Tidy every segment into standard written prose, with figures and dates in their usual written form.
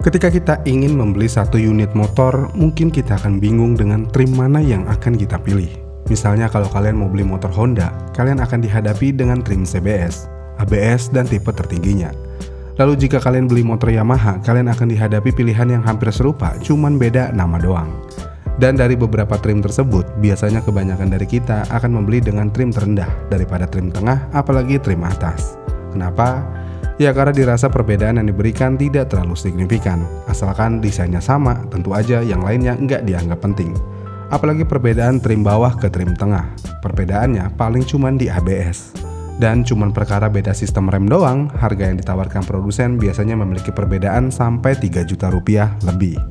Ketika kita ingin membeli satu unit motor, mungkin kita akan bingung dengan trim mana yang akan kita pilih. Misalnya kalau kalian mau beli motor Honda, kalian akan dihadapi dengan trim CBS, ABS, dan tipe tertingginya. Lalu jika kalian beli motor Yamaha, kalian akan dihadapi pilihan yang hampir serupa, cuman beda nama doang. Dan dari beberapa trim tersebut, biasanya kebanyakan dari kita akan membeli dengan trim terendah daripada trim tengah, apalagi trim atas. Kenapa? Ya karena dirasa perbedaan yang diberikan tidak terlalu signifikan. Asalkan desainnya sama, tentu aja yang lainnya nggak dianggap penting. Apalagi perbedaan trim bawah ke trim tengah. Perbedaannya paling cuman di ABS. Dan cuman perkara beda sistem rem doang, harga yang ditawarkan produsen biasanya memiliki perbedaan sampai 3 juta rupiah lebih.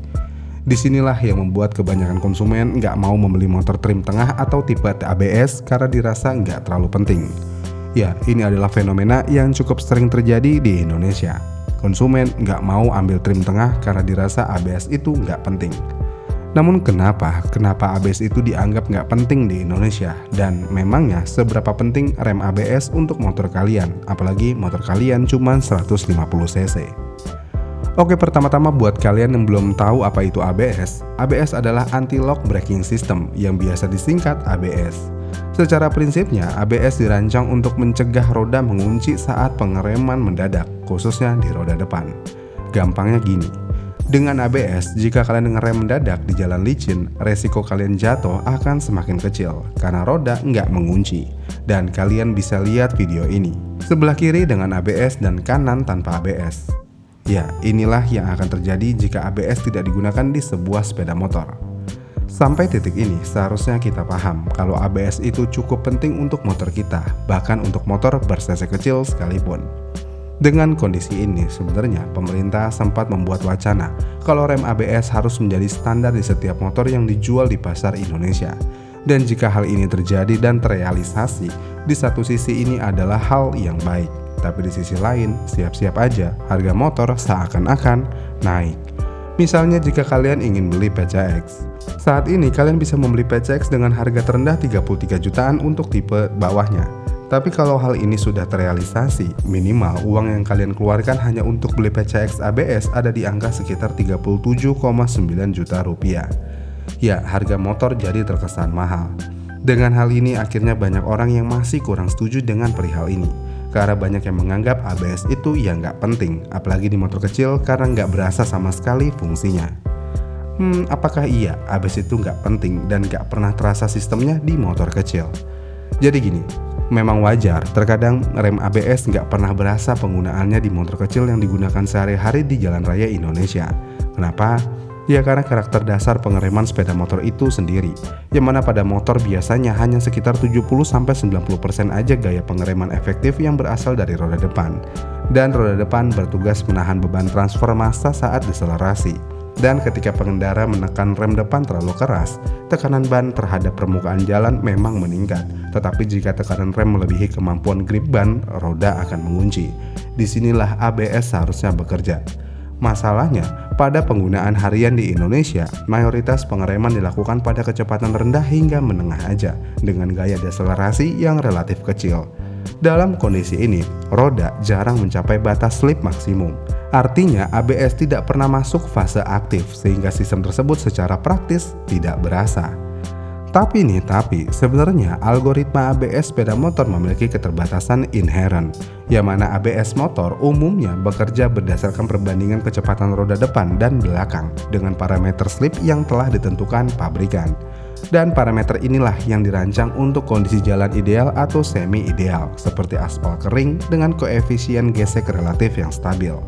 Disinilah yang membuat kebanyakan konsumen nggak mau membeli motor trim tengah atau tipe ABS karena dirasa nggak terlalu penting. Ya, ini adalah fenomena yang cukup sering terjadi di Indonesia. Konsumen nggak mau ambil trim tengah karena dirasa ABS itu nggak penting. Namun kenapa ABS itu dianggap nggak penting di Indonesia? Dan memangnya seberapa penting rem ABS untuk motor kalian? Apalagi motor kalian cuma 150 cc. Oke, pertama-tama buat kalian yang belum tahu apa itu ABS. ABS adalah Anti-Lock Braking System yang biasa disingkat ABS. Secara prinsipnya, ABS dirancang untuk mencegah roda mengunci saat pengereman mendadak, khususnya di roda depan. Gampangnya gini, dengan ABS, jika kalian ngerem mendadak di jalan licin, resiko kalian jatuh akan semakin kecil karena roda nggak mengunci. Dan kalian bisa lihat video ini, sebelah kiri dengan ABS dan kanan tanpa ABS. Ya, inilah yang akan terjadi jika ABS tidak digunakan di sebuah sepeda motor. Sampai titik ini, seharusnya kita paham kalau ABS itu cukup penting untuk motor kita, bahkan untuk motor ber-cc kecil sekalipun. Dengan kondisi ini, sebenarnya pemerintah sempat membuat wacana kalau rem ABS harus menjadi standar di setiap motor yang dijual di pasar Indonesia. Dan jika hal ini terjadi dan terrealisasi, di satu sisi ini adalah hal yang baik. Tapi di sisi lain, siap-siap aja harga motor seakan-akan naik. Misalnya jika kalian ingin beli PCX, saat ini kalian bisa membeli PCX dengan harga terendah 33 jutaan untuk tipe bawahnya. Tapi kalau hal ini sudah terrealisasi, minimal uang yang kalian keluarkan hanya untuk beli PCX ABS ada di angka sekitar 37,9 juta rupiah. Ya, harga motor jadi terkesan mahal. Dengan hal ini akhirnya banyak orang yang masih kurang setuju dengan perihal ini. Karena banyak yang menganggap ABS itu ya nggak penting, apalagi di motor kecil karena nggak berasa sama sekali fungsinya. Apakah iya ABS itu nggak penting dan nggak pernah terasa sistemnya di motor kecil? Jadi gini, memang wajar terkadang rem ABS nggak pernah berasa penggunaannya di motor kecil yang digunakan sehari-hari di jalan raya Indonesia. Kenapa? Ya karena karakter dasar pengereman sepeda motor itu sendiri, yang mana pada motor biasanya hanya sekitar 70-90% aja gaya pengereman efektif yang berasal dari roda depan. Dan roda depan bertugas menahan beban transfer massa saat deselerasi. Dan ketika pengendara menekan rem depan terlalu keras, tekanan ban terhadap permukaan jalan memang meningkat. Tetapi jika tekanan rem melebihi kemampuan grip ban, roda akan mengunci. Disinilah ABS seharusnya bekerja. Masalahnya, pada penggunaan harian di Indonesia, mayoritas pengereman dilakukan pada kecepatan rendah hingga menengah aja, dengan gaya deselerasi yang relatif kecil. Dalam kondisi ini, roda jarang mencapai batas slip maksimum. Artinya, ABS tidak pernah masuk fase aktif, sehingga sistem tersebut secara praktis tidak berasa. Tapi sebenarnya algoritma ABS sepeda motor memiliki keterbatasan inherent, yang mana ABS motor umumnya bekerja berdasarkan perbandingan kecepatan roda depan dan belakang dengan parameter slip yang telah ditentukan pabrikan. Dan parameter inilah yang dirancang untuk kondisi jalan ideal atau semi-ideal, seperti aspal kering dengan koefisien gesek relatif yang stabil.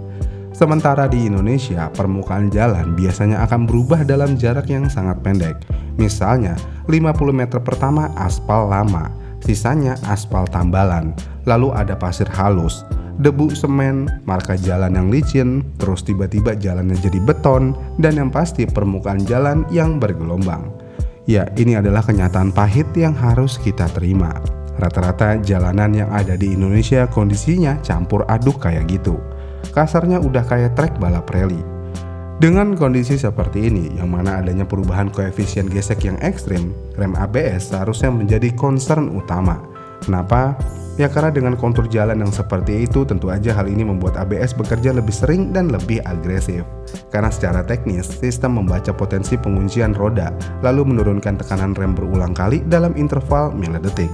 Sementara di Indonesia, permukaan jalan biasanya akan berubah dalam jarak yang sangat pendek. Misalnya, 50 meter pertama aspal lama, sisanya aspal tambalan, lalu ada pasir halus, debu semen, marka jalan yang licin, terus tiba-tiba jalannya jadi beton, dan yang pasti permukaan jalan yang bergelombang. Ya, ini adalah kenyataan pahit yang harus kita terima. Rata-rata jalanan yang ada di Indonesia kondisinya campur aduk kayak gitu. Kasarnya udah kayak trek balap rally. Dengan kondisi seperti ini, yang mana adanya perubahan koefisien gesek yang ekstrim, rem ABS seharusnya menjadi concern utama. Kenapa? Ya karena dengan kontur jalan yang seperti itu, tentu aja hal ini membuat ABS bekerja lebih sering dan lebih agresif. Karena secara teknis, sistem membaca potensi penguncian roda, lalu menurunkan tekanan rem berulang kali dalam interval milidetik.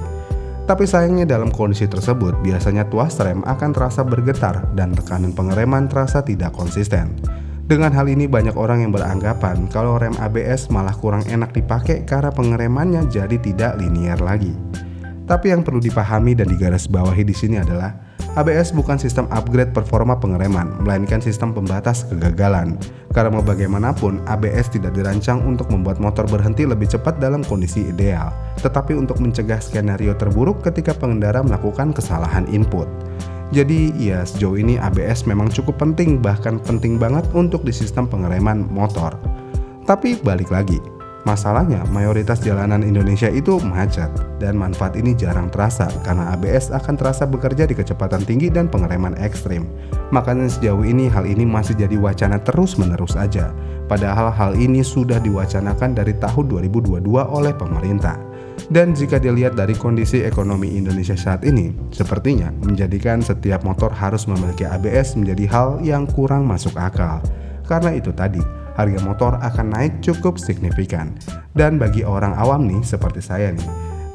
Tapi sayangnya dalam kondisi tersebut, biasanya tuas rem akan terasa bergetar dan tekanan pengereman terasa tidak konsisten. Dengan hal ini banyak orang yang beranggapan kalau rem ABS malah kurang enak dipakai karena pengeremannya jadi tidak linier lagi. Tapi yang perlu dipahami dan digarisbawahi di sini adalah ABS bukan sistem upgrade performa pengereman, melainkan sistem pembatas kegagalan. Karena mau bagaimanapun, ABS tidak dirancang untuk membuat motor berhenti lebih cepat dalam kondisi ideal, tetapi untuk mencegah skenario terburuk ketika pengendara melakukan kesalahan input. Jadi ya sejauh ini ABS memang cukup penting, bahkan penting banget untuk di sistem pengereman motor. Tapi balik lagi, masalahnya mayoritas jalanan Indonesia itu macet dan manfaat ini jarang terasa karena ABS akan terasa bekerja di kecepatan tinggi dan pengereman ekstrim. Makanya sejauh ini hal ini masih jadi wacana terus-menerus aja. Padahal hal ini sudah diwacanakan dari tahun 2022 oleh pemerintah. Dan jika dilihat dari kondisi ekonomi Indonesia saat ini, sepertinya menjadikan setiap motor harus memiliki ABS menjadi hal yang kurang masuk akal. Karena itu tadi, harga motor akan naik cukup signifikan. Dan bagi orang awam nih seperti saya nih,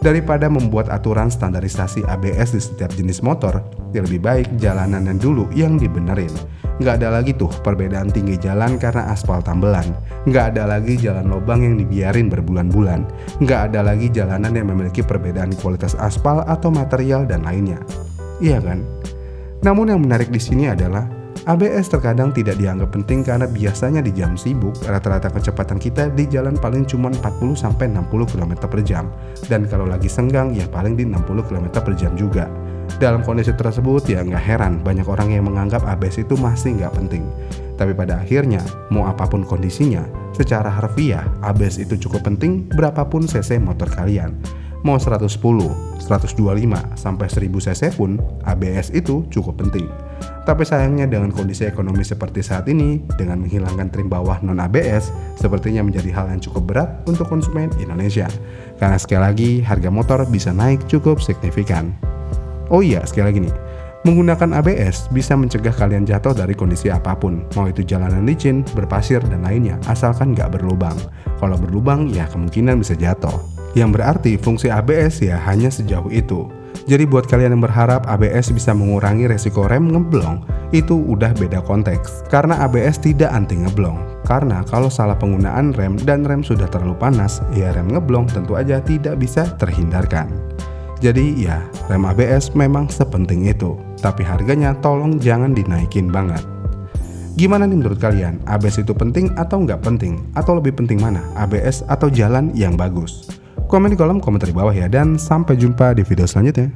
daripada membuat aturan standarisasi ABS di setiap jenis motor, ya lebih baik jalanannya dulu yang dibenerin. Nggak ada lagi tuh perbedaan tinggi jalan karena aspal tambelan. Nggak ada lagi jalan lobang yang dibiarin berbulan-bulan. Nggak ada lagi jalanan yang memiliki perbedaan kualitas aspal atau material dan lainnya. Iya kan? Namun yang menarik di sini adalah ABS terkadang tidak dianggap penting karena biasanya di jam sibuk rata-rata kecepatan kita di jalan paling cuma 40-60 km per jam, dan kalau lagi senggang ya paling di 60 km per jam juga. Dalam kondisi tersebut ya nggak heran banyak orang yang menganggap ABS itu masih nggak penting. Tapi pada akhirnya mau apapun kondisinya, secara harfiah ABS itu cukup penting berapapun cc motor kalian. Mau 110, 125, sampai 1000 cc pun ABS itu cukup penting. Tapi sayangnya dengan kondisi ekonomi seperti saat ini, dengan menghilangkan trim bawah non-ABS, sepertinya menjadi hal yang cukup berat untuk konsumen Indonesia. Karena sekali lagi, harga motor bisa naik cukup signifikan. Oh iya, sekali lagi nih, menggunakan ABS bisa mencegah kalian jatuh dari kondisi apapun, mau itu jalanan licin, berpasir, dan lainnya, asalkan nggak berlubang. Kalau berlubang, ya kemungkinan bisa jatuh. Yang berarti fungsi ABS ya hanya sejauh itu. Jadi buat kalian yang berharap ABS bisa mengurangi resiko rem ngeblong, itu udah beda konteks. Karena ABS tidak anti ngeblong. Karena kalau salah penggunaan rem dan rem sudah terlalu panas, ya rem ngeblong tentu aja tidak bisa terhindarkan. Jadi ya, rem ABS memang sepenting itu. Tapi harganya tolong jangan dinaikin banget. Gimana nih menurut kalian? ABS itu penting atau nggak penting? Atau lebih penting mana? ABS atau jalan yang bagus? Komen di kolom komentar di bawah ya, dan sampai jumpa di video selanjutnya.